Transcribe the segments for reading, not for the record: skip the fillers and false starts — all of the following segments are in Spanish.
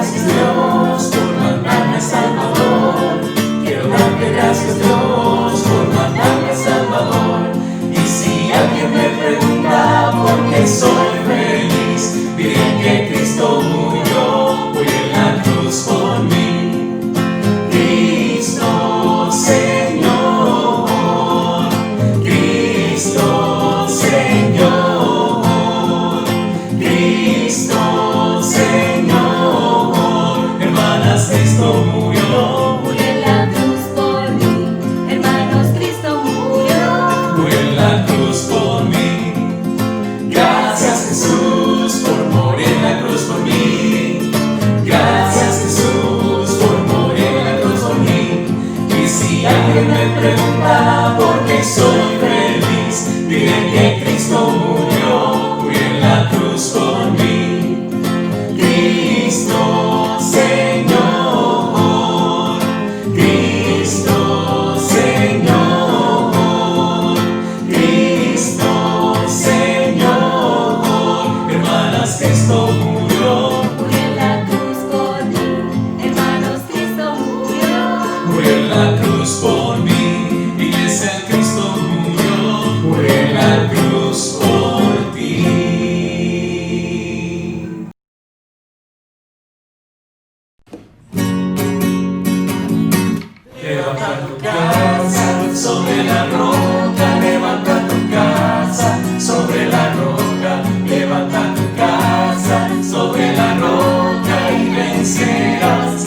gracias Dios por mandarme Salvador. Quiero darte gracias Dios por mandarme Salvador. Y si alguien me pregunta por qué soy feliz, diré que Cristo murió, murió en la cruz por mí. Cristo Señor, Cristo Señor, Cristo Señor. Hermanas, Cristo murió, murió en la cruz por mí. Hermanos, Cristo murió, murió en la cruz por mí. Gracias Jesús por morir en la cruz por mí. Gracias Jesús por morir en la cruz por mí. Y si alguien me pregunta por qué soy feliz, diré que Cristo murió, murió en la cruz por mí. Cristo Señor, Cristo Señor, Cristo Señor. Hermanas, Cristo murió, murió en la cruz por mí. Hermanos, Cristo murió, murió en la cruz por mí. Iglesia, Cristo murió, murió en la cruz por ti. Levanta tu casa sobre la roca, levanta tu casa sobre la roca, levanta tu casa sobre la roca y vencerás,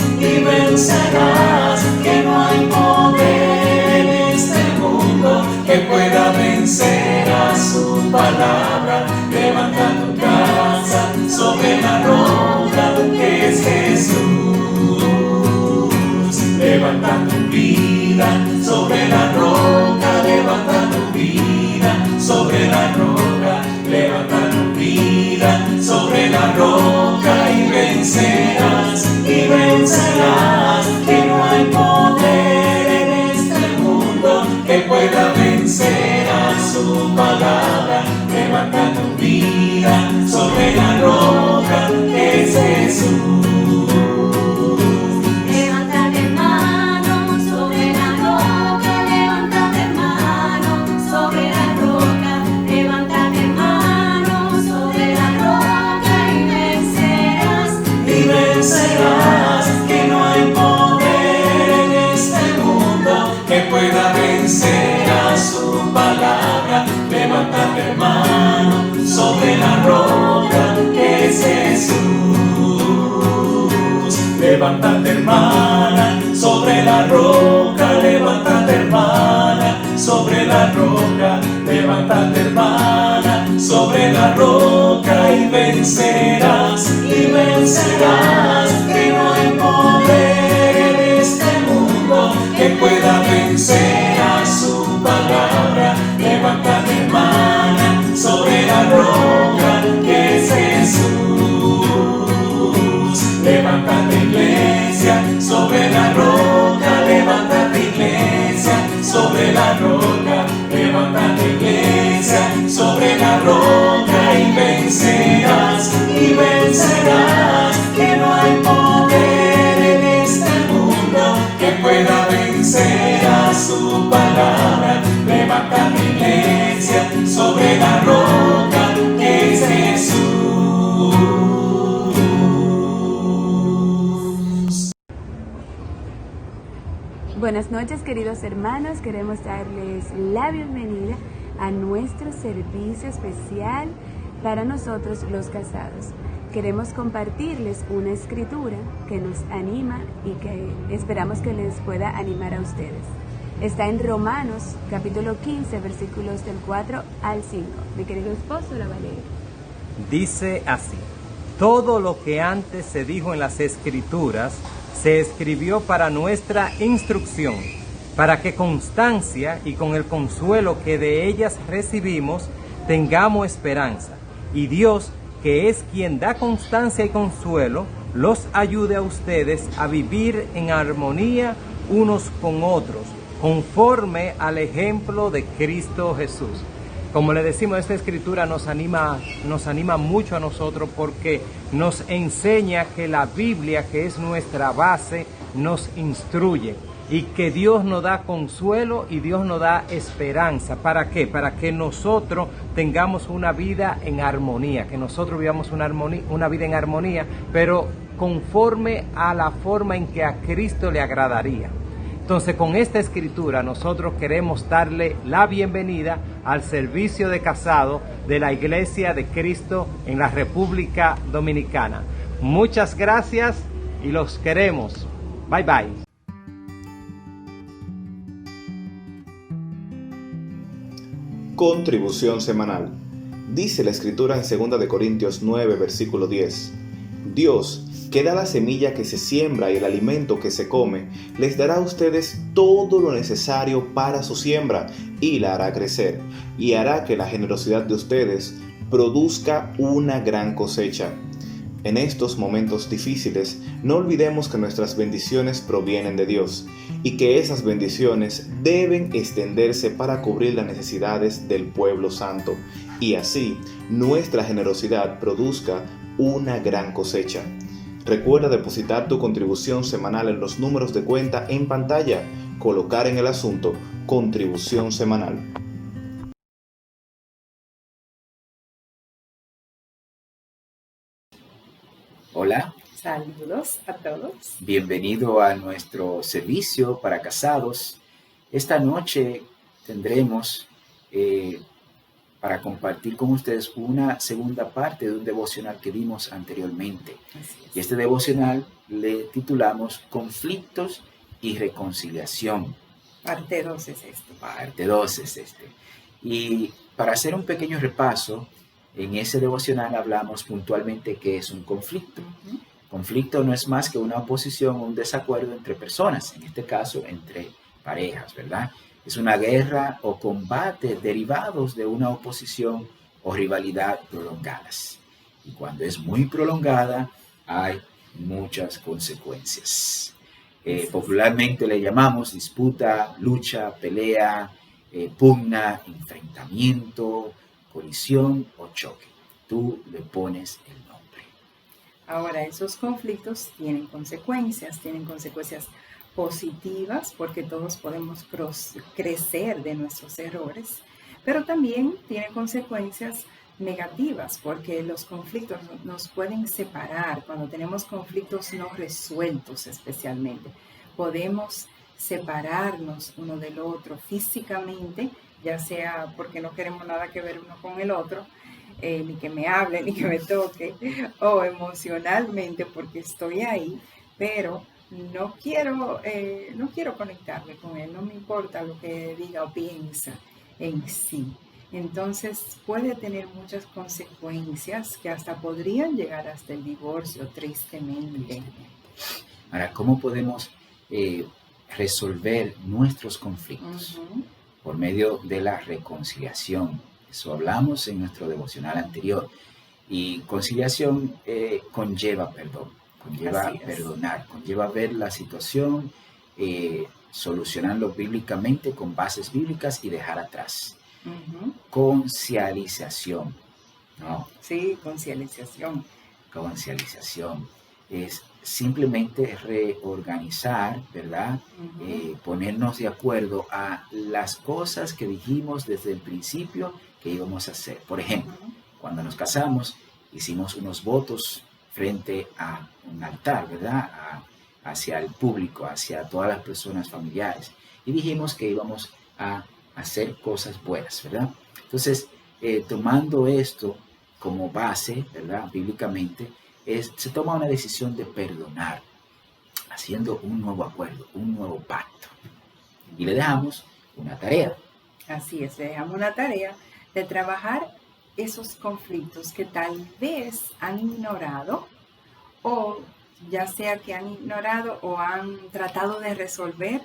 que no hay poder en este mundo que pueda vencer a su palabra. Levanta tu casa sobre la roca que es Jesús. Levanta tu vida sobre la roca, levanta tu vida sobre la roca, levanta tu vida sobre la roca y vencerás, que no hay poder en este mundo que pueda vencer a su palabra. Levanta tu vida sobre la roca que es Jesús. levántate hermano sobre la roca, levántate hermano sobre la roca, levántate hermano sobre la roca y vencerás, Que no hay poder en este mundo que pueda vencer a su palabra. Levántate hermano sobre la roca que es Jesús. Levántate hermana sobre la roca, levántate hermana sobre la roca, levántate hermana sobre la roca y vencerás, que no hay poder en este mundo que pueda vencer a su palabra. Levántate hermana sobre la roca que es Jesús. Levántate iglesia sobre la roca, levántate iglesia sobre la roca, levántate iglesia sobre la roca y vencerás, que no hay poder en este mundo que pueda vencer a su palabra. Levántate iglesia sobre la roca que es Jesús. Buenas noches, queridos hermanos. Queremos darles la bienvenida a nuestro servicio especial para nosotros los casados. Queremos compartirles una escritura que nos anima y que esperamos que les pueda animar a ustedes. Está en Romanos, capítulo 15, versículos del 4 al 5. Mi querido esposo la va a leer. Dice así: todo lo que antes se dijo en las Escrituras se escribió para nuestra instrucción, para que constancia y con el consuelo que de ellas recibimos tengamos esperanza. Y Dios, que es quien da constancia y consuelo, los ayude a ustedes a vivir en armonía unos con otros, conforme al ejemplo de Cristo Jesús. Como le decimos, esta escritura nos anima mucho a nosotros porque nos enseña que la Biblia, que es nuestra base, nos instruye y que Dios nos da consuelo y Dios nos da esperanza. ¿Para qué? Para que nosotros tengamos una vida en armonía, que nosotros vivamos una vida en armonía, pero conforme a la forma en que a Cristo le agradaría. Entonces, con esta escritura nosotros queremos darle la bienvenida al servicio de casado de la Iglesia de Cristo en la República Dominicana. Muchas gracias y los queremos. Bye bye. Contribución semanal. Dice la Escritura en 2 Corintios 9, versículo 10. Dios, que da la semilla que se siembra y el alimento que se come, les dará a ustedes todo lo necesario para su siembra y la hará crecer, y hará que la generosidad de ustedes produzca una gran cosecha. En estos momentos difíciles, no olvidemos que nuestras bendiciones provienen de Dios y que esas bendiciones deben extenderse para cubrir las necesidades del pueblo santo, y así nuestra generosidad produzca una gran cosecha. Recuerda depositar tu contribución semanal en los números de cuenta en pantalla, colocar en el asunto contribución semanal. Hola, Saludos a todos. bienvenido a nuestro servicio para casados. Esta noche tendremos para compartir con ustedes una segunda parte de un devocional que vimos anteriormente. Así es. Y este devocional le titulamos Conflictos y Reconciliación. Parte 2 es esto. Parte 2 es este. Y para hacer un pequeño repaso, en ese devocional hablamos puntualmente qué es un conflicto. Ujú. Conflicto no es más que una oposición o un desacuerdo entre personas, en este caso entre parejas, ¿verdad? Es una guerra o combate derivados de una oposición o rivalidad prolongadas. Y cuando es muy prolongada, hay muchas consecuencias. Popularmente le llamamos disputa, lucha, pelea, pugna, enfrentamiento, colisión o choque. Tú le pones el nombre. Ahora, esos conflictos tienen consecuencias positivas porque todos podemos crecer de nuestros errores, pero también tienen consecuencias negativas porque los conflictos nos pueden separar. Cuando tenemos conflictos no resueltos especialmente, podemos separarnos uno del otro físicamente, ya sea porque no queremos nada que ver uno con el otro, ni que me hable, ni que me toque, o emocionalmente porque estoy ahí, pero no quiero conectarme con él, no me importa lo que diga o piensa en sí. Entonces puede tener muchas consecuencias que hasta podrían llegar hasta el divorcio, tristemente. Ahora, ¿cómo podemos resolver nuestros conflictos? Uh-huh. Por medio de la reconciliación. Eso hablamos en nuestro devocional anterior. Y conciliación conlleva perdón, conlleva perdonar, conlleva ver la situación, solucionarlo bíblicamente con bases bíblicas y dejar atrás. Uh-huh. Concialización, ¿no? Sí, concialización. Concialización es simplemente reorganizar, ¿verdad? Uh-huh. Ponernos de acuerdo a las cosas que dijimos desde el principio que íbamos a hacer. Por ejemplo, Uh-huh. cuando nos casamos, hicimos unos votos frente a un altar, ¿verdad? Hacia el público, hacia todas las personas familiares. Y dijimos que íbamos a hacer cosas buenas, ¿verdad? Entonces, tomando esto como base, ¿verdad? Bíblicamente, se toma una decisión de perdonar, haciendo un nuevo acuerdo, un nuevo pacto. Y le dejamos una tarea. Así es, le dejamos una tarea de trabajar esos conflictos que tal vez han ignorado, o ya sea que han ignorado o han tratado de resolver,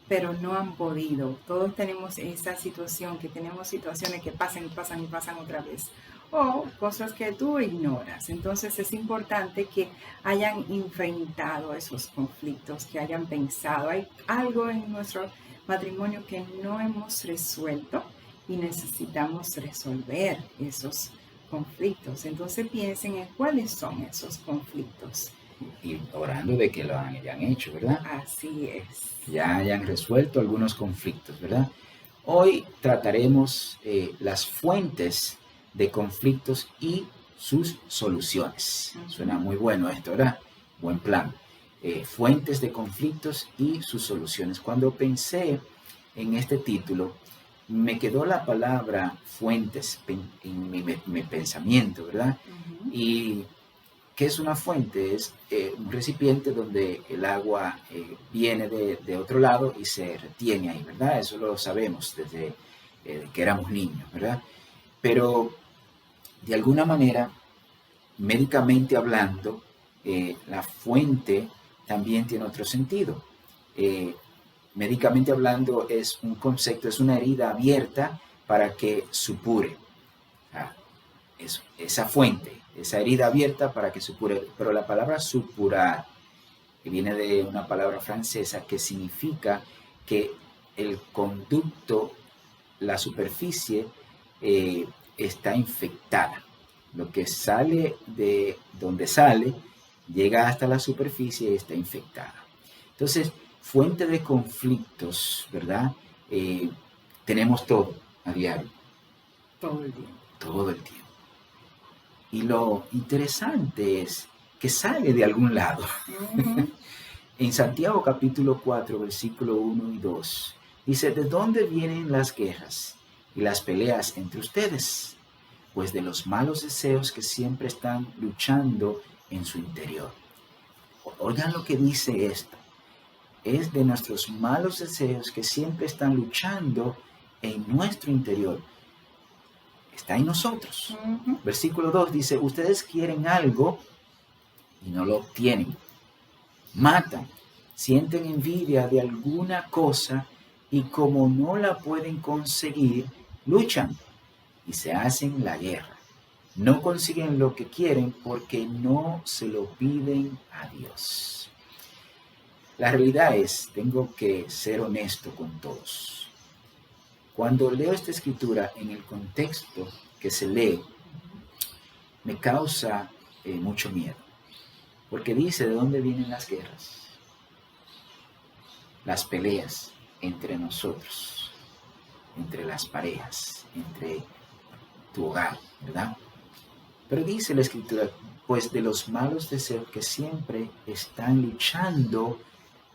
pero no han podido. Todos tenemos esa situación, que tenemos situaciones que pasan y pasan y pasan otra vez, o cosas que tú ignoras. Entonces es importante que hayan enfrentado esos conflictos, que hayan pensado, hay algo en nuestro matrimonio que no hemos resuelto y necesitamos resolver esos conflictos. Entonces piensen en cuáles son esos conflictos. Y orando de que lo hayan hecho, ¿verdad? Así es. Que ya hayan resuelto algunos conflictos, ¿verdad? Hoy trataremos las fuentes de conflictos y sus soluciones. Suena muy bueno esto, ¿verdad? Buen plan. Fuentes de conflictos y sus soluciones. Cuando pensé en este título, me quedó la palabra fuentes en mi pensamiento, ¿verdad? Y ¿qué es una fuente? Es un recipiente donde el agua viene de otro lado y se retiene ahí, ¿verdad? Eso lo sabemos desde que éramos niños, ¿verdad? Pero de alguna manera, médicamente hablando, la fuente también tiene otro sentido. Médicamente hablando es un concepto, es una herida abierta para que supure. Esa fuente, esa herida abierta para que supure. Pero la palabra supurar, que viene de una palabra francesa que significa que el conducto, la superficie, está infectada. Lo que sale de donde sale, llega hasta la superficie y está infectada. Entonces, fuente de conflictos, ¿verdad? Tenemos todo a diario. Todo el tiempo. Todo el tiempo. Y lo interesante es que sale de algún lado. En Santiago capítulo 4, versículo 1 y 2, dice, ¿de dónde vienen las guerras y las peleas entre ustedes? Pues de los malos deseos que siempre están luchando en su interior. Oigan lo que dice esto. Es de nuestros malos deseos que siempre están luchando en nuestro interior. Está en nosotros. Versículo 2 dice, ustedes quieren algo y no lo obtienen. Matan, sienten envidia de alguna cosa y como no la pueden conseguir, luchan y se hacen la guerra. No consiguen lo que quieren porque no se lo piden a Dios. La realidad es, tengo que ser honesto con todos. Cuando leo esta escritura en el contexto que se lee, me causa mucho miedo. Porque dice de dónde vienen las guerras, las peleas entre nosotros, entre las parejas, entre tu hogar, ¿verdad? Pero dice la escritura, pues de los malos deseos que siempre están luchando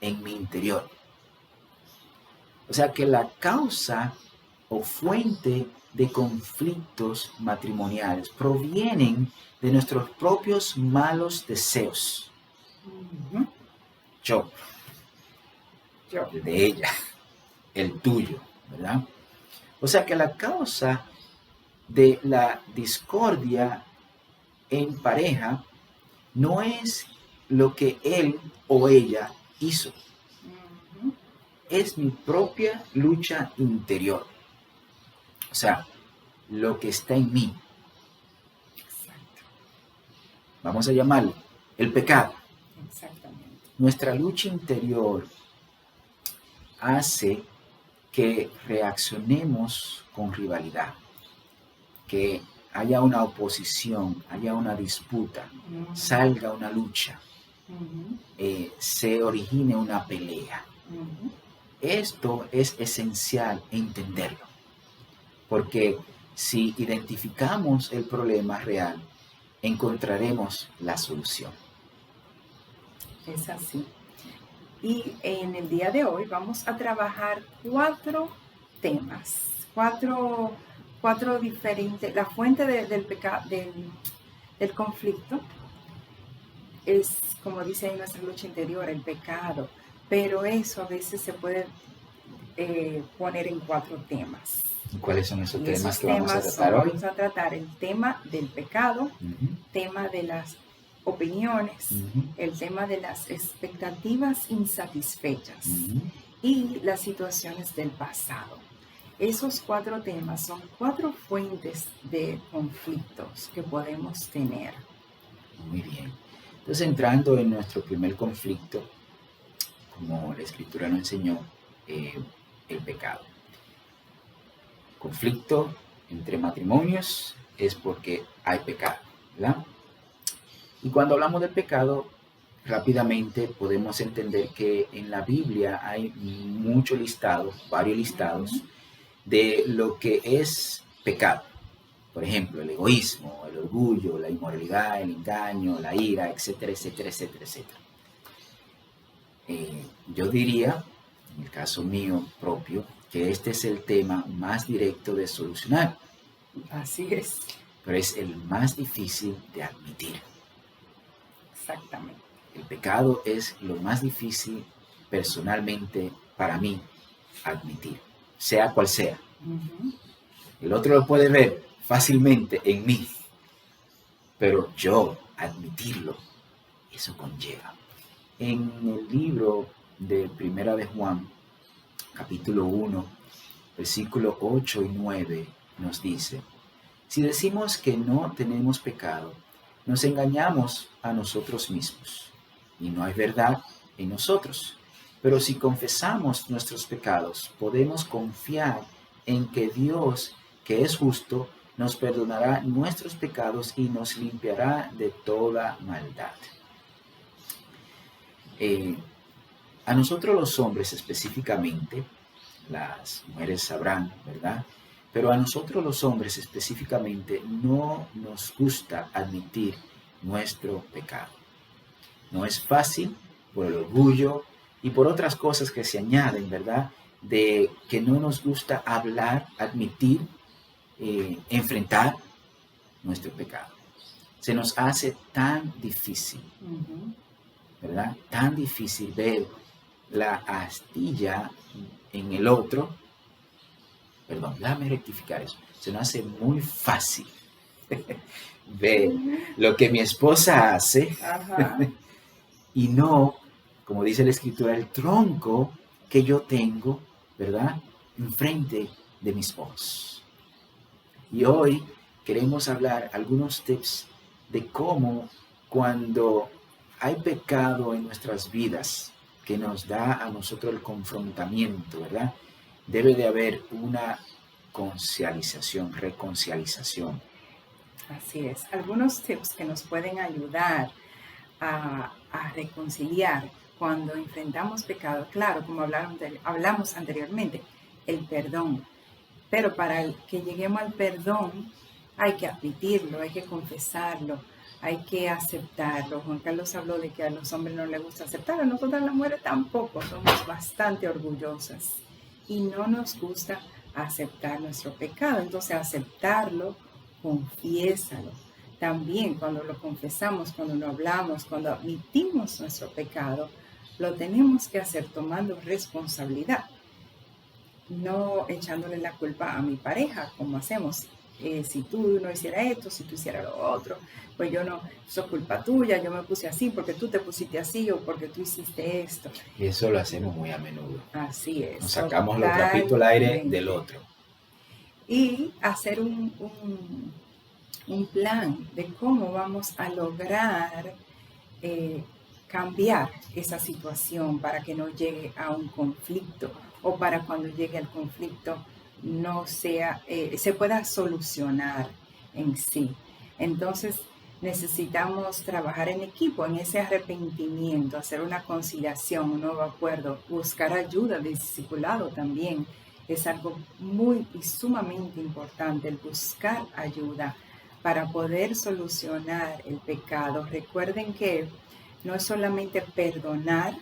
en mi interior. O sea que la causa o fuente de conflictos matrimoniales provienen de nuestros propios malos deseos. Yo, el de ella, el tuyo, ¿verdad? O sea que la causa de la discordia en pareja no es lo que él o ella hizo. Es mi propia lucha interior. O sea, lo que está en mí. Exacto. Vamos a llamarlo el pecado. Exactamente. Nuestra lucha interior hace que reaccionemos con rivalidad, que haya una oposición, haya una disputa, salga una lucha, se origine una pelea. Esto es esencial entenderlo, porque si identificamos el problema real, encontraremos la solución. Es así. Y en el día de hoy vamos a trabajar 4 temas, cuatro diferentes. La fuente del pecado, del conflicto es, como dice ahí, nuestra lucha interior, el pecado, pero eso a veces se puede poner en 4 temas. ¿Y cuáles son esos Y temas esos que vamos a temas tratar hoy? Vamos a tratar el tema del pecado, tema de las opiniones, el tema de las expectativas insatisfechas y las situaciones del pasado. Esos 4 temas son 4 fuentes de conflictos que podemos tener. Muy bien. Entonces, entrando en nuestro primer conflicto, como la Escritura nos enseñó, el pecado. conflicto entre matrimonios es porque hay pecado, ¿verdad? Y cuando hablamos del pecado, rápidamente podemos entender que en la Biblia hay muchos listados, varios listados de lo que es pecado. Por ejemplo, el egoísmo, el orgullo, la inmoralidad, el engaño, la ira, etcétera, etcétera, etcétera, etcétera. Yo diría, en el caso mío propio, que este es el tema más directo de solucionar, Así es, pero es el más difícil de admitir. exactamente. El pecado es lo más difícil personalmente para mí admitir, sea cual sea. Ujú. El otro lo puede ver fácilmente en mí, pero yo admitirlo, eso conlleva. En el libro de Primera de Juan, capítulo 1, versículos 8 y 9, nos dice: si decimos que no tenemos pecado, nos engañamos a nosotros mismos, y no hay verdad en nosotros. Pero si confesamos nuestros pecados, podemos confiar en que Dios, que es justo, nos perdonará nuestros pecados y nos limpiará de toda maldad. A nosotros los hombres específicamente, las mujeres sabrán, ¿verdad? Pero a nosotros los hombres específicamente no nos gusta admitir nuestro pecado. No es fácil por el orgullo y por otras cosas que se añaden, ¿verdad? De que no nos gusta hablar, admitir, enfrentar nuestro pecado. Se nos hace tan difícil, Ujú. ¿verdad? Tan difícil ver la astilla en el otro. Perdón, déjame rectificar eso. Se nos hace muy fácil ver lo que mi esposa hace Ajá. y no, como dice la escritura, el tronco que yo tengo, ¿verdad?, enfrente de mis ojos. Y hoy queremos hablar algunos tips de cómo, cuando hay pecado en nuestras vidas que nos da a nosotros el confrontamiento, ¿verdad?, debe de haber una reconciliación. Así es. Algunos tips que nos pueden ayudar a reconciliar cuando enfrentamos pecado. Claro, como hablamos anteriormente, el perdón. Pero para que lleguemos al perdón hay que admitirlo, hay que confesarlo, hay que aceptarlo. Juan Carlos habló de que a los hombres no les gusta aceptar, a nosotras las mujeres tampoco, somos bastante orgullosas y no nos gusta aceptar nuestro pecado. Entonces aceptarlo, confiésalo. También cuando lo confesamos, cuando lo hablamos, cuando admitimos nuestro pecado, lo tenemos que hacer tomando responsabilidad, no echándole la culpa a mi pareja, como hacemos. Si tú no hicieras esto, si tú hicieras lo otro, pues yo no, eso es culpa tuya, yo me puse así porque tú te pusiste así o porque tú hiciste esto. Y eso lo hacemos muy a menudo. Así es. Nos sacamos los trapitos al aire Totalmente. del otro. Y hacer un plan de cómo vamos a lograr cambiar esa situación para que no llegue a un conflicto o para cuando llegue al conflicto no sea, se pueda solucionar en sí. Entonces necesitamos trabajar en equipo, en ese arrepentimiento, hacer una conciliación, un nuevo acuerdo, buscar ayuda de discipulado también. Es algo muy y sumamente importante el buscar ayuda para poder solucionar el pecado. Recuerden que no es solamente perdonar,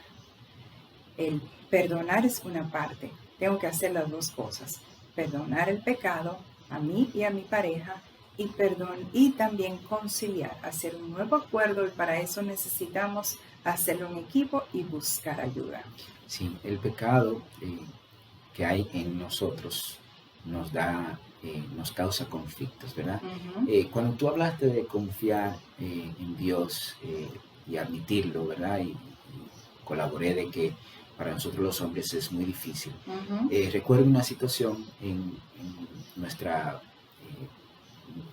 el perdonar es una parte, tengo que hacer las dos cosas, perdonar el pecado a mí y a mi pareja y también conciliar, hacer un nuevo acuerdo y para eso necesitamos hacerlo en equipo y buscar ayuda. Sí, el pecado que hay en nosotros nos causa conflictos, ¿verdad? Uh-huh. Cuando tú hablaste de confiar en Dios y admitirlo, ¿verdad? Y colaboré de que para nosotros los hombres es muy difícil. Uh-huh. Recuerdo una situación en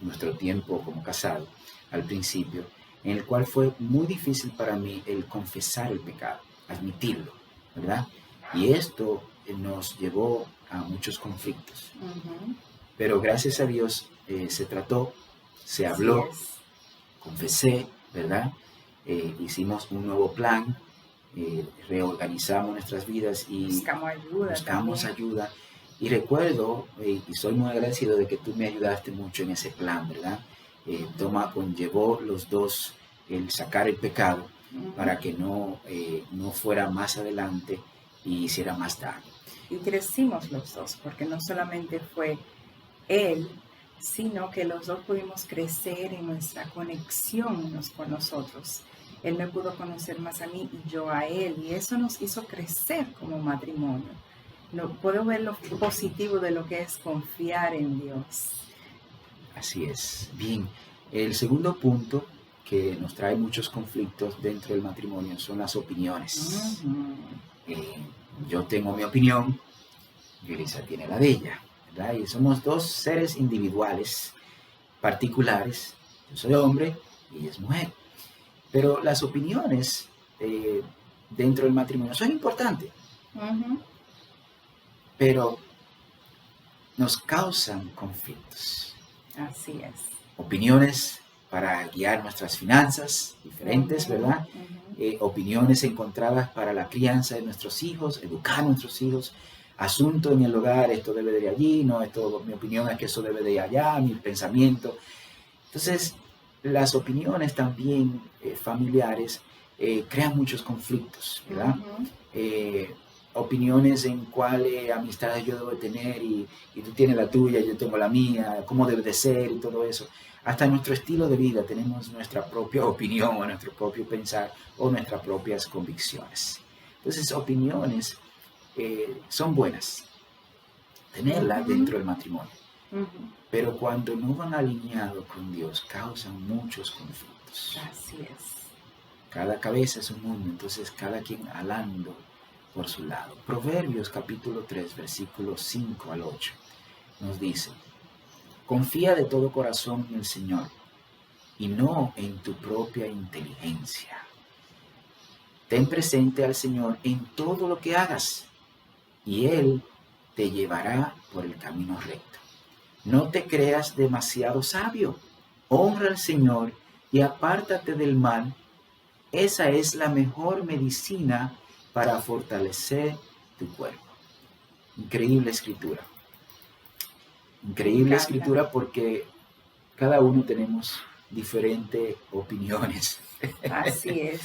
nuestro tiempo como casado, al principio, en el cual fue muy difícil para mí el confesar el pecado, admitirlo, ¿verdad? Y esto nos llevó a muchos conflictos. Uh-huh. Pero gracias a Dios se trató, se habló, Así es. confesé, ¿verdad? Hicimos un nuevo plan, reorganizamos nuestras vidas y Buscamos ayuda. buscamos también. ayuda. Y recuerdo, y soy muy agradecido de que tú me ayudaste mucho en ese plan, ¿verdad? Toma conllevó los dos el sacar el pecado Ujú. para que no fuera más adelante y hiciera más daño. Y crecimos los dos, porque no solamente fue él, sino que los dos pudimos crecer en nuestra conexión unos con nosotros. Él me pudo conocer más a mí y yo a él, y eso nos hizo crecer como matrimonio. No, puedo ver lo positivo de lo que es confiar en Dios. Así es. Bien, el segundo punto que nos trae muchos conflictos dentro del matrimonio son las opiniones. Ujú. Yo tengo mi opinión, Yulisa tiene la de ella, ¿verdad? Y somos dos seres individuales, particulares. Yo soy hombre y ella es mujer. Pero las opiniones dentro del matrimonio son importantes, Ujú. pero nos causan conflictos. Así es. Opiniones para guiar nuestras finanzas diferentes, Ujú, ¿verdad? ujú. Opiniones encontradas para la crianza de nuestros hijos, educar a nuestros hijos, asunto en el hogar, esto debe de ir allí, no, esto, mi opinión es que eso debe de ir allá, mi pensamiento. Entonces, las opiniones también familiares crean muchos conflictos, ¿verdad? Ujú. Opiniones en cuáles amistades yo debo tener y tú tienes la tuya, yo tengo la mía, cómo debe de ser y todo eso. Hasta nuestro estilo de vida tenemos nuestra propia opinión o nuestro propio pensar o nuestras propias convicciones. Entonces, opiniones son buenas tenerlas Ujú. dentro del matrimonio, Ujú. pero cuando no van alineados con Dios causan muchos conflictos. Así es. Cada cabeza es un mundo, entonces cada quien alando por su lado. Proverbios capítulo 3, versículos 5 al 8 nos dice: confía de todo corazón en el Señor y no en tu propia inteligencia. Ten presente al Señor en todo lo que hagas y Él te llevará por el camino recto. No te creas demasiado sabio. Honra al Señor y apártate del mal. Esa es la mejor medicina para fortalecer tu cuerpo. Increíble escritura. Increíble Me encanta. escritura porque cada uno tenemos diferentes opiniones. Así es.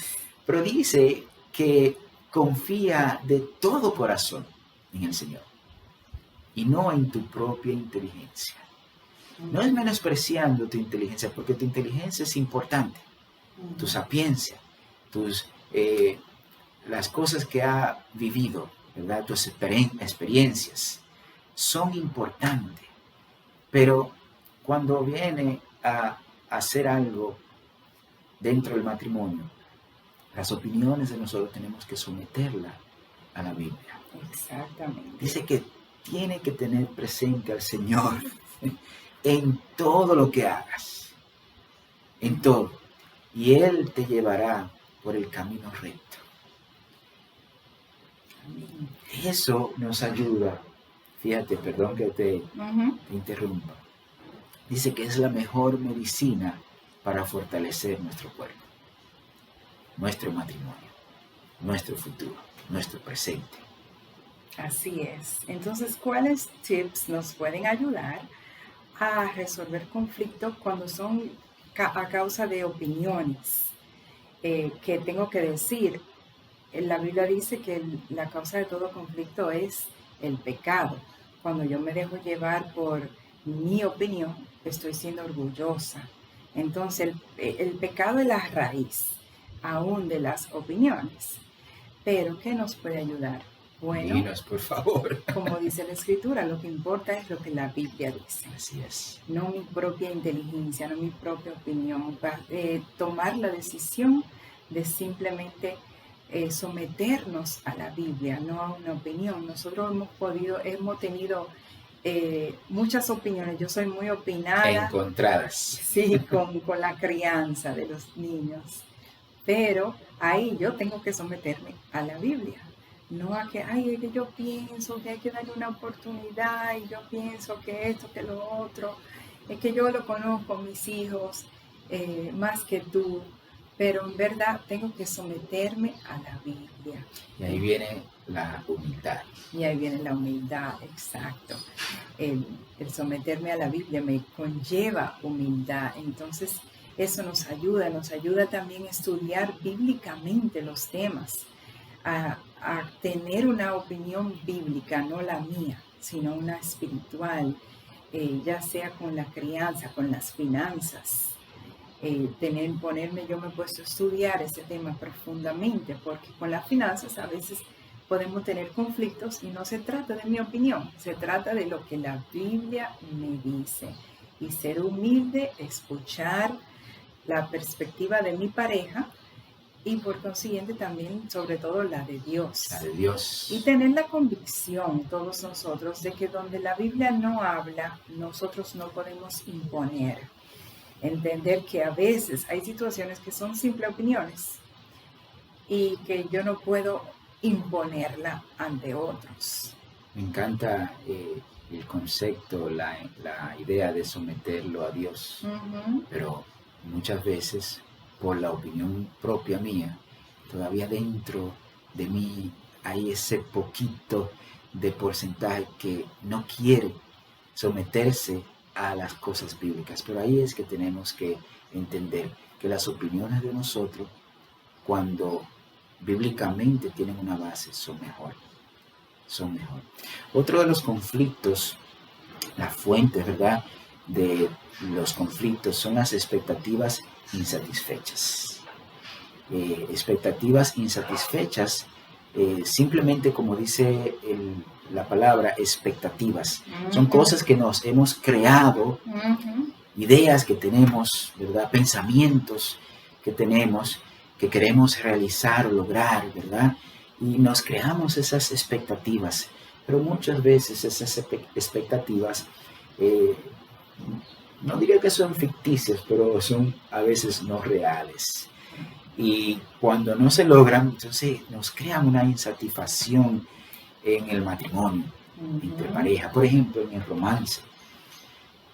Pero dice que confía de todo corazón en el Señor y no en tu propia inteligencia. No es menospreciando tu inteligencia, porque tu inteligencia es importante, tu sapiencia, las cosas que ha vivido, ¿verdad? Tus experiencias son importantes, pero cuando viene a hacer algo dentro del matrimonio, las opiniones de nosotros tenemos que someterla a la Biblia. Exactamente. Dice que tiene que tener presente al Señor en todo lo que hagas, en todo, y Él te llevará por el camino recto. Eso nos ayuda. Fíjate, perdón que te interrumpa. Dice que es la mejor medicina para fortalecer nuestro cuerpo, nuestro matrimonio, nuestro futuro, nuestro presente. Así es. Entonces, ¿cuáles tips nos pueden ayudar a resolver conflictos cuando son a causa de opiniones? Que tengo que decir, la Biblia dice que la causa de todo conflicto es el pecado. Cuando yo me dejo llevar por mi opinión, estoy siendo orgullosa. Entonces, el pecado es la raíz aún de las opiniones. Pero, ¿qué nos puede ayudar? Bueno, Dinos, por favor. como dice la Escritura, lo que importa es lo que la Biblia dice. Así es. No mi propia inteligencia, no mi propia opinión. Tomar la decisión de simplemente someternos a la Biblia, no a una opinión. Nosotros hemos tenido muchas opiniones. Yo soy muy opinada. Encontradas. Sí, con la crianza de los niños. Pero ahí yo tengo que someterme a la Biblia. No a que, ay, es que yo pienso que hay que darle una oportunidad y yo pienso que esto, que lo otro. Es que yo lo conozco, mis hijos, más que tú, pero en verdad tengo que someterme a la Biblia. Y ahí viene la humildad. Y ahí viene la humildad, exacto. El someterme a la Biblia me conlleva humildad. Entonces, eso nos ayuda también a estudiar bíblicamente los temas, a tener una opinión bíblica, no la mía, sino una espiritual, ya sea con la crianza, con las finanzas. Yo me he puesto a estudiar ese tema profundamente, porque con las finanzas a veces podemos tener conflictos y no se trata de mi opinión, se trata de lo que la Biblia me dice. Y ser humilde, escuchar la perspectiva de mi pareja y por consiguiente también, sobre todo, la de Dios. La de Dios. Y tener la convicción, todos nosotros, de que donde la Biblia no habla, nosotros no podemos imponer. Entender que a veces hay situaciones que son simples opiniones y que yo no puedo imponerla ante otros. Me encanta el concepto, la idea de someterlo a Dios, pero muchas veces por la opinión propia mía, todavía dentro de mí hay ese poquito de porcentaje que no quiere someterse a las cosas bíblicas. Pero ahí es que tenemos que entender que las opiniones de nosotros, cuando bíblicamente tienen una base, son mejor. Otro de los conflictos, la fuente, ¿verdad?, de los conflictos son las expectativas insatisfechas. Expectativas insatisfechas, simplemente como dice la palabra, expectativas. Son cosas que nos hemos creado, ideas que tenemos, ¿verdad?, pensamientos que tenemos, que queremos realizar o lograr, ¿verdad? Y nos creamos esas expectativas, pero muchas veces esas expectativas, no diría que son ficticias, pero son a veces no reales. Y cuando no se logran, entonces nos crean una insatisfacción en el matrimonio, entre pareja. Por ejemplo, en el romance.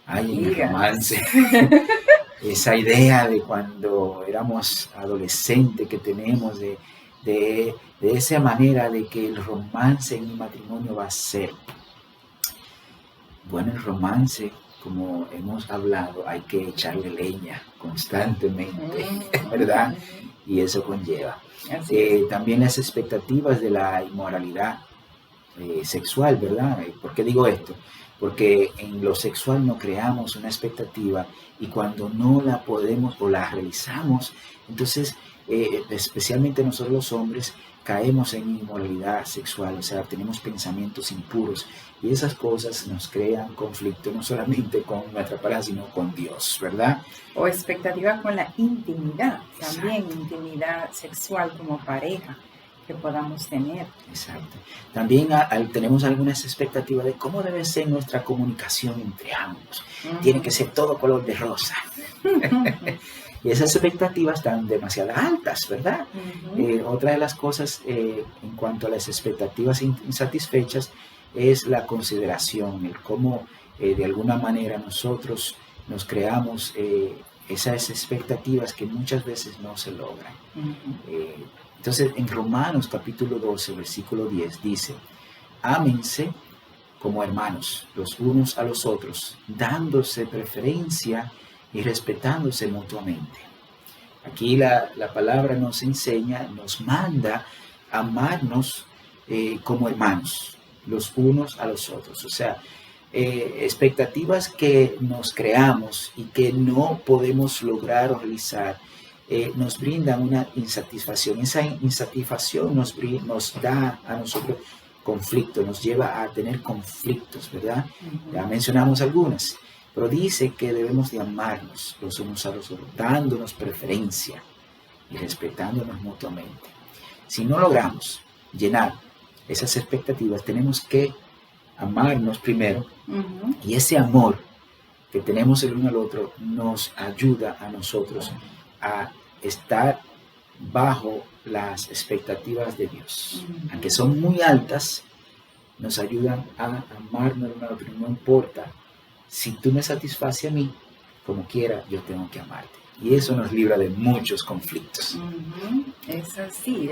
En el romance. Esa idea de cuando éramos adolescentes que tenemos de esa manera de que el romance en el matrimonio va a ser. Bueno, el romance, como hemos hablado, hay que echarle leña constantemente, ¿verdad? Y eso conlleva. También las expectativas de la inmoralidad sexual, ¿verdad? ¿Por qué digo esto? Porque en lo sexual no creamos una expectativa y cuando no la podemos o la realizamos, entonces, especialmente nosotros los hombres, caemos en inmoralidad sexual, o sea, tenemos pensamientos impuros y esas cosas nos crean conflicto no solamente con nuestra pareja, sino con Dios, ¿verdad? O expectativa con la intimidad, también. Exacto. Intimidad sexual como pareja que podamos tener. Exacto. También tenemos algunas expectativas de cómo debe ser nuestra comunicación entre ambos. Tiene que ser todo color de rosa. Y esas expectativas están demasiado altas, ¿verdad? Otra de las cosas en cuanto a las expectativas insatisfechas es la consideración, el cómo de alguna manera nosotros nos creamos esas expectativas que muchas veces no se logran. Entonces, en Romanos capítulo 12, versículo 10 dice: ámense como hermanos los unos a los otros, dándose preferencia y respetándose mutuamente. Aquí la palabra nos enseña, nos manda a amarnos como hermanos, los unos a los otros. O sea, expectativas que nos creamos y que no podemos lograr o realizar, nos brindan una insatisfacción. Esa insatisfacción nos da a nosotros conflicto, nos lleva a tener conflictos, ¿verdad? Ya mencionamos algunas. Pero dice que debemos de amarnos los unos a los otros, dándonos preferencia y respetándonos mutuamente. Si no logramos llenar esas expectativas, tenemos que amarnos primero. Y ese amor que tenemos el uno al otro nos ayuda a nosotros a estar bajo las expectativas de Dios. Aunque son muy altas, nos ayudan a amarnos uno al otro. No importa, si tú me satisfaces a mí, como quiera, yo tengo que amarte. Y eso nos libra de muchos conflictos. Es así,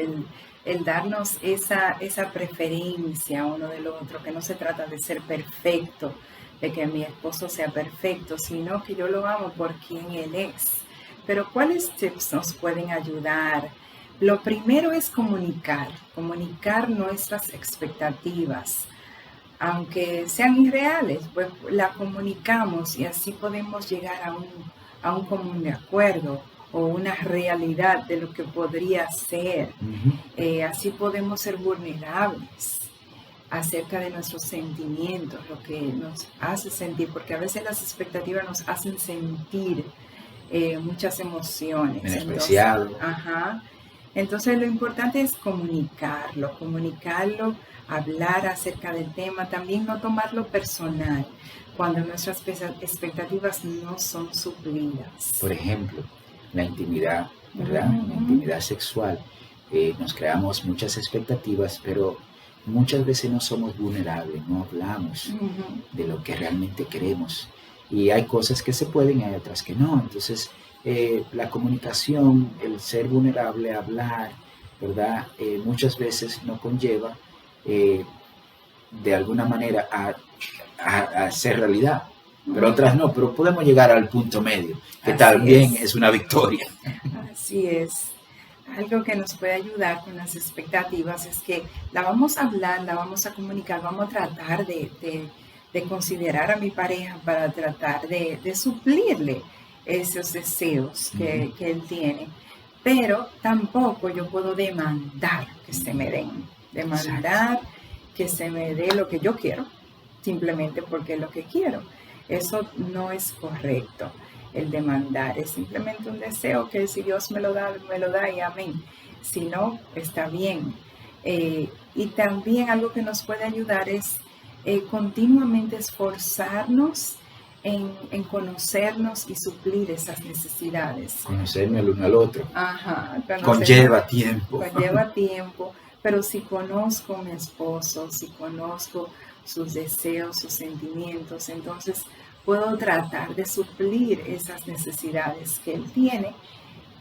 el darnos esa preferencia uno del otro, que no se trata de ser perfecto, de que mi esposo sea perfecto, sino que yo lo amo por quien él es. Pero ¿cuáles tips nos pueden ayudar? Lo primero es comunicar nuestras expectativas. Aunque sean irreales, pues la comunicamos y así podemos llegar a un común de acuerdo o una realidad de lo que podría ser. Así podemos ser vulnerables acerca de nuestros sentimientos, lo que nos hace sentir, porque a veces las expectativas nos hacen sentir muchas emociones. Menospreciado. Entonces lo importante es comunicarlo, hablar acerca del tema, también no tomarlo personal cuando nuestras expectativas no son suplidas. Por ejemplo, la intimidad, ¿verdad? La intimidad sexual. Nos creamos muchas expectativas, pero muchas veces no somos vulnerables, no hablamos de lo que realmente queremos. Y hay cosas que se pueden y hay otras que no. Entonces, la comunicación, el ser vulnerable, hablar, ¿verdad? Muchas veces no conlleva de alguna manera a ser realidad, pero otras no, pero podemos llegar al punto medio, que también es una victoria. Así es. Algo que nos puede ayudar con las expectativas es que la vamos a hablar, la vamos a comunicar, vamos a tratar de considerar a mi pareja para tratar de suplirle esos deseos que él tiene, pero tampoco yo puedo demandar que se me den, que se me dé lo que yo quiero, simplemente porque es lo que quiero. Eso no es correcto. El demandar es simplemente un deseo que si Dios me lo da y amén. Si no, está bien. Y también algo que nos puede ayudar es continuamente esforzarnos en conocernos y suplir esas necesidades. Conocerme el uno al otro. Conlleva tiempo. Conlleva tiempo, pero si conozco a mi esposo, si conozco sus deseos, sus sentimientos, entonces puedo tratar de suplir esas necesidades que él tiene,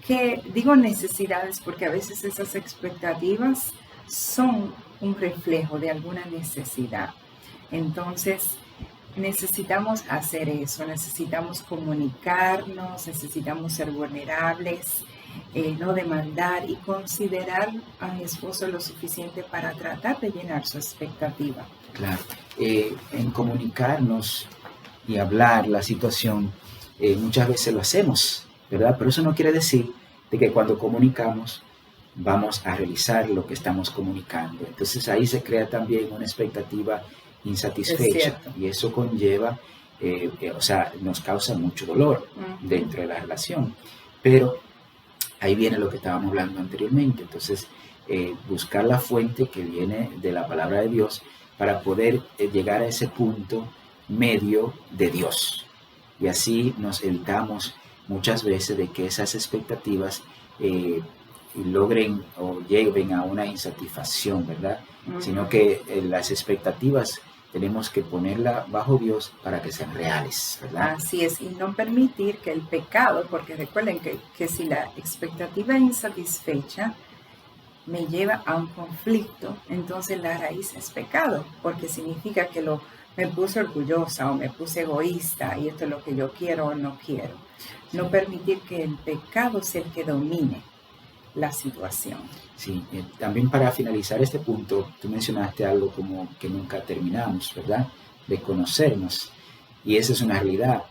que digo necesidades porque a veces esas expectativas son un reflejo de alguna necesidad. Entonces, necesitamos hacer eso, necesitamos comunicarnos, necesitamos ser vulnerables, no demandar y considerar a mi esposo lo suficiente para tratar de llenar su expectativa. Claro, en comunicarnos y hablar la situación, muchas veces lo hacemos, ¿verdad? Pero eso no quiere decir de que cuando comunicamos vamos a realizar lo que estamos comunicando. Entonces ahí se crea también una expectativa insatisfecha y eso conlleva, nos causa mucho dolor dentro de la relación. Pero ahí viene lo que estábamos hablando anteriormente. Entonces, buscar la fuente que viene de la palabra de Dios para poder llegar a ese punto medio de Dios. Y así nos evitamos muchas veces de que esas expectativas logren o lleguen a una insatisfacción, ¿verdad? Sino que las expectativas tenemos que ponerla bajo Dios para que sean reales, ¿verdad? Así es, y no permitir que el pecado, porque recuerden que si la expectativa insatisfecha me lleva a un conflicto, entonces la raíz es pecado, porque significa que me puse orgullosa o me puse egoísta y esto es lo que yo quiero o no quiero. No permitir que el pecado sea el que domine la situación. Sí, también para finalizar este punto, tú mencionaste algo como que nunca terminamos, ¿verdad? De conocernos. Y esa es una realidad.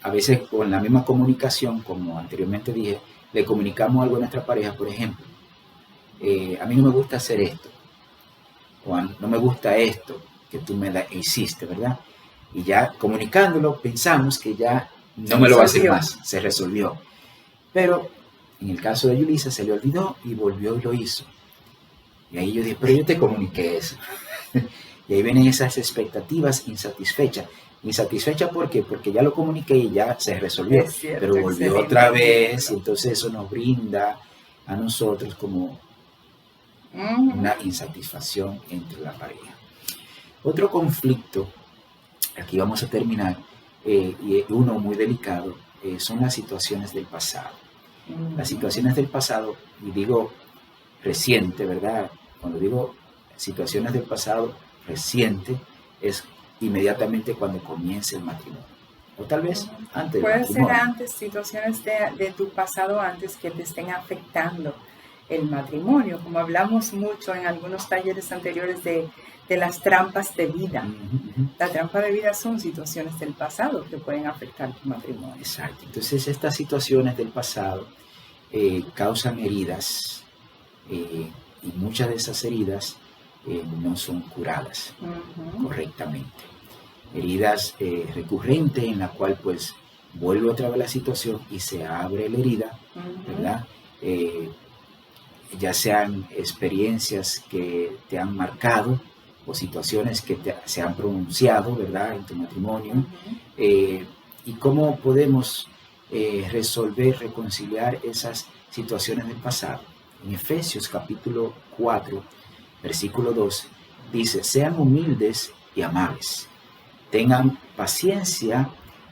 A veces con la misma comunicación, como anteriormente dije, le comunicamos algo a nuestra pareja, por ejemplo. A mí no me gusta hacer esto. O no me gusta esto que tú hiciste, ¿verdad? Y ya comunicándolo pensamos que ya no me lo va a hacer más, se resolvió. Pero en el caso de Yulisa se le olvidó y volvió y lo hizo. Y ahí yo dije, pero yo te comuniqué eso. Y ahí vienen esas expectativas insatisfechas. Insatisfecha, ¿por qué? Porque ya lo comuniqué y ya se resolvió, Es cierto, pero volvió excelente otra vez, ejemplo. y entonces eso nos brinda a nosotros como Ujú. una insatisfacción entre la pareja. Otro conflicto, aquí vamos a terminar, y uno muy delicado, son las situaciones del pasado. Las situaciones del pasado, y digo reciente, ¿verdad? Cuando digo situaciones del pasado reciente, es inmediatamente cuando comience el matrimonio. O tal vez antes del Puede ser matrimonio. antes, situaciones de tu pasado antes que te estén afectando el matrimonio, como hablamos mucho en algunos talleres anteriores de las trampas de vida. La trampa de vida son situaciones del pasado que pueden afectar tu matrimonio. Exacto. Entonces estas situaciones del pasado causan heridas, y muchas de esas heridas no son curadas Ujú. correctamente. Heridas recurrentes en la cual pues vuelve otra vez la situación y se abre la herida, Ujú. ¿verdad? Ya sean experiencias que te han marcado o situaciones que se han pronunciado, ¿verdad? En tu matrimonio. Ujú. Y cómo podemos resolver, reconciliar esas situaciones del pasado. En Efesios capítulo 4, versículo 2, dice, sean humildes y amables, tengan paciencia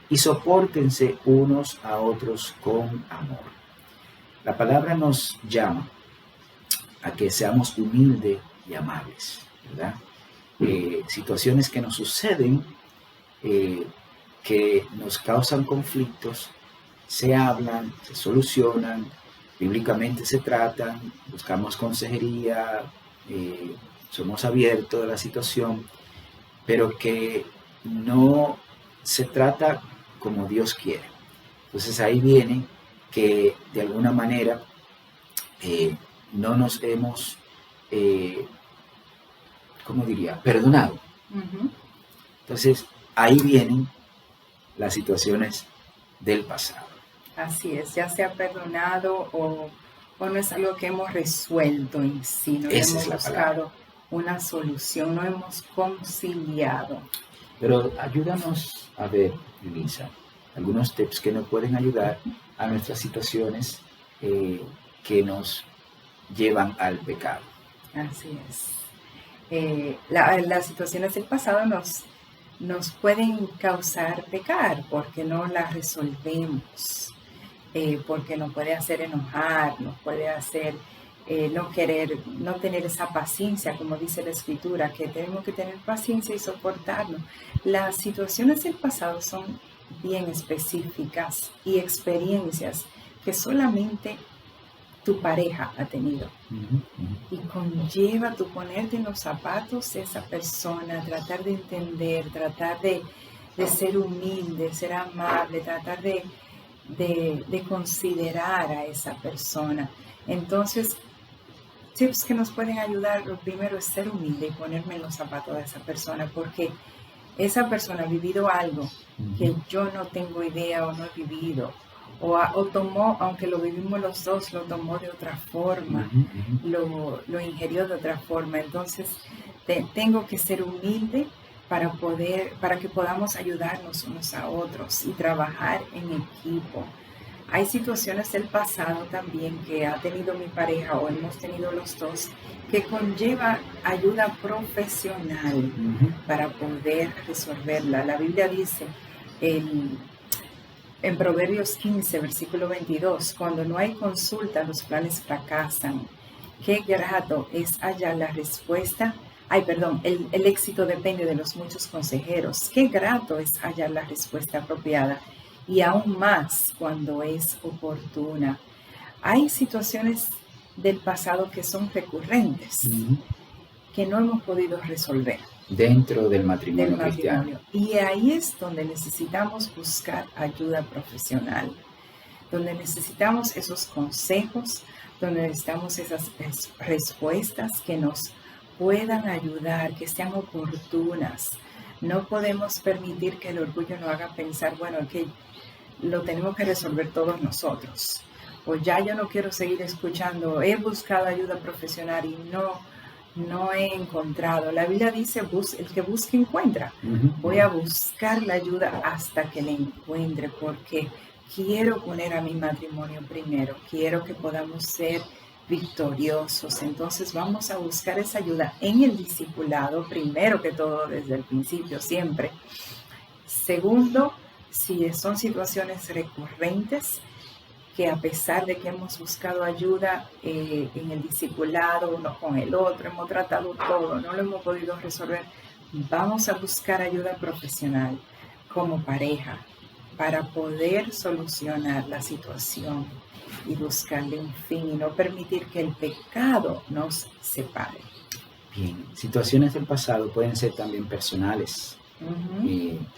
y sopórtense unos a otros con amor. La palabra nos llama a que seamos humildes y amables, ¿verdad? Situaciones que nos suceden, que nos causan conflictos, se hablan, se solucionan, bíblicamente se tratan, buscamos consejería, somos abiertos a la situación, pero que no se trata como Dios quiere. Entonces ahí viene que de alguna manera no nos hemos, ¿cómo diría?, perdonado. Ujú. Entonces ahí vienen las situaciones del pasado. Así es, ya sea perdonado o no es algo que hemos resuelto en sí, no Esa hemos es la buscado una solución, no hemos conciliado. Pero ayúdanos a ver, Elisa, algunos tips que nos pueden ayudar a nuestras situaciones que nos llevan al pecado. Así es. Las situaciones del pasado nos pueden causar pecar porque no las resolvemos, porque nos puede hacer enojar, nos puede hacer no tener esa paciencia, como dice la Escritura, que tenemos que tener paciencia y soportarnos. Las situaciones del pasado son bien específicas y experiencias que solamente tu pareja ha tenido. Y conlleva tu ponerte en los zapatos de esa persona, tratar de entender, tratar de ser humilde, ser amable, tratar de considerar a esa persona. Entonces, tips que nos pueden ayudar, lo primero es ser humilde y ponerme en los zapatos de esa persona, porque esa persona ha vivido algo que yo no tengo idea o no he vivido, o tomó, aunque lo vivimos los dos, lo tomó de otra forma, lo ingirió de otra forma. Entonces, tengo que ser humilde para que podamos ayudarnos unos a otros y trabajar en equipo. Hay situaciones del pasado también que ha tenido mi pareja o hemos tenido los dos que conlleva ayuda profesional para poder resolverla. La Biblia dice en Proverbios 15, versículo 22, cuando no hay consulta, los planes fracasan. Qué grato es hallar la respuesta. El éxito depende de los muchos consejeros. Qué grato es hallar la respuesta apropiada y aún más cuando es oportuna. Hay situaciones del pasado que son recurrentes, que no hemos podido resolver. Dentro del matrimonio cristiano. Y ahí es donde necesitamos buscar ayuda profesional, donde necesitamos esos consejos, donde necesitamos esas respuestas que nos puedan ayudar, que sean oportunas. No podemos permitir que el orgullo nos haga pensar, bueno, que lo tenemos que resolver todos nosotros. O ya yo no quiero seguir escuchando, he buscado ayuda profesional y no he encontrado. La Biblia dice, el que busca encuentra. Ujú. Voy a buscar la ayuda hasta que la encuentre, porque quiero poner a mi matrimonio primero. Quiero que podamos ser victoriosos. Entonces vamos a buscar esa ayuda en el discipulado, primero que todo, desde el principio, siempre. Segundo, si son situaciones recurrentes, que a pesar de que hemos buscado ayuda en el discipulado, uno con el otro, hemos tratado todo, no lo hemos podido resolver, vamos a buscar ayuda profesional como pareja para poder solucionar la situación y buscarle un fin y no permitir que el pecado nos separe. Bien, situaciones del pasado pueden ser también personales,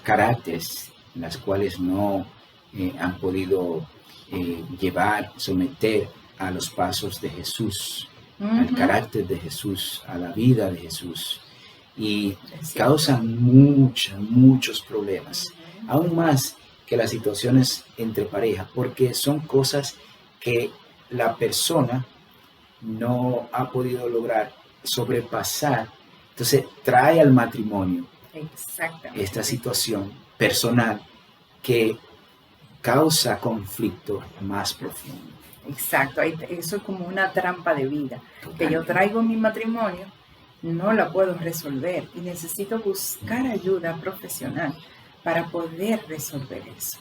caracteres, las cuales no han podido someter a los pasos de Jesús, al carácter de Jesús, a la vida de Jesús, y causan muchos problemas, aún más que las situaciones entre pareja, porque son cosas que la persona no ha podido lograr sobrepasar. Entonces trae al matrimonio esta situación personal que causa conflicto más profundo. Exacto, eso es como una trampa de vida. Totalmente. Que yo traigo en mi matrimonio, no la puedo resolver y necesito buscar ayuda profesional para poder resolver eso.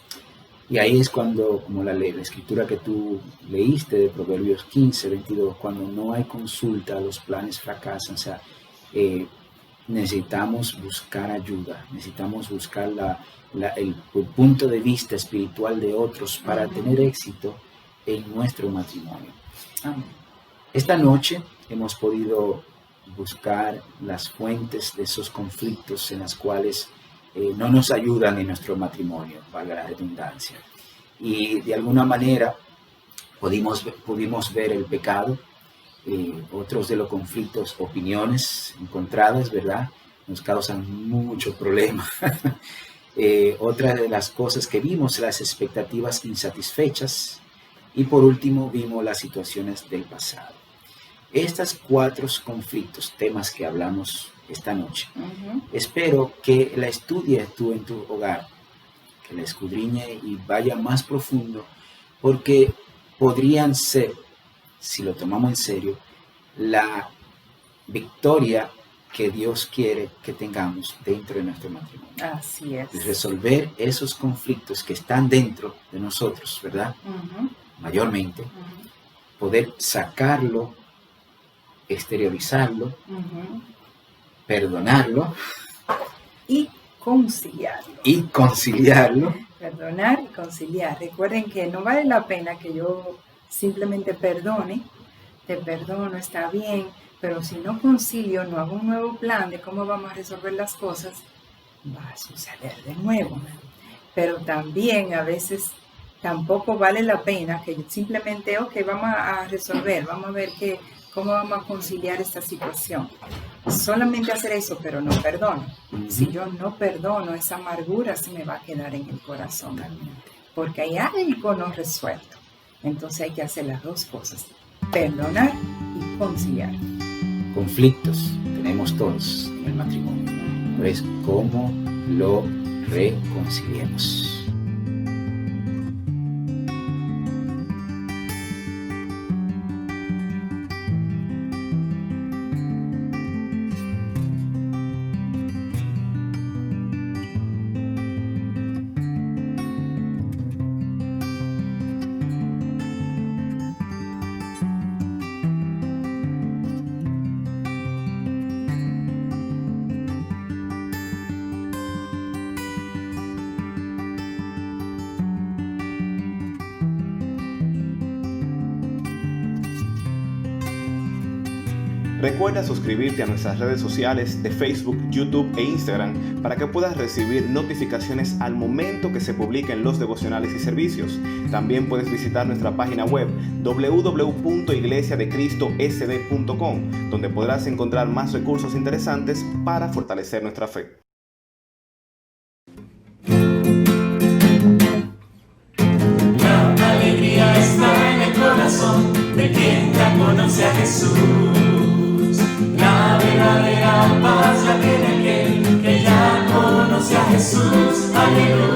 Y ahí es cuando, como la escritura que tú leíste de Proverbios 15, 22, cuando no hay consulta, los planes fracasan. O sea, necesitamos buscar ayuda, necesitamos buscar el punto de vista espiritual de otros para tener éxito en nuestro matrimonio. Amén. Esta noche hemos podido buscar las fuentes de esos conflictos en las cuales no nos ayudan en nuestro matrimonio, valga la redundancia. Y de alguna manera pudimos ver el pecado, otros de los conflictos, opiniones encontradas, ¿verdad? Nos causan mucho problema. Otra de las cosas que vimos, las expectativas insatisfechas. Y por último, vimos las situaciones del pasado. Estos 4 conflictos, temas que hablamos esta noche, espero que la estudies tú en tu hogar, que la escudriñe y vaya más profundo, porque podrían ser, si lo tomamos en serio, la victoria que Dios quiere que tengamos dentro de nuestro matrimonio. Así es. Y resolver esos conflictos que están dentro de nosotros, ¿verdad? Mayormente, poder sacarlo, exteriorizarlo, perdonarlo Y conciliarlo. y conciliarlo. Perdonar y conciliar. Recuerden que no vale la pena que yo simplemente perdone, te perdono, está bien, pero si no concilio, no hago un nuevo plan de cómo vamos a resolver las cosas, va a suceder de nuevo. Pero también a veces tampoco vale la pena que yo simplemente, vamos a resolver, vamos a ver cómo vamos a conciliar esta situación. Solamente hacer eso, pero no perdono. Si yo no perdono, esa amargura se me va a quedar en el corazón. Porque hay algo no resuelto. Entonces hay que hacer las dos cosas. Perdonar y conciliar. Conflictos tenemos todos en el matrimonio. Pues, ¿cómo lo reconciliamos? Recuerda suscribirte a nuestras redes sociales de Facebook, YouTube e Instagram para que puedas recibir notificaciones al momento que se publiquen los devocionales y servicios. También puedes visitar nuestra página web www.iglesiadecristosd.com, donde podrás encontrar más recursos interesantes para fortalecer nuestra fe. La alegría está en el corazón de quien ya conoce a Jesús. La aleluya.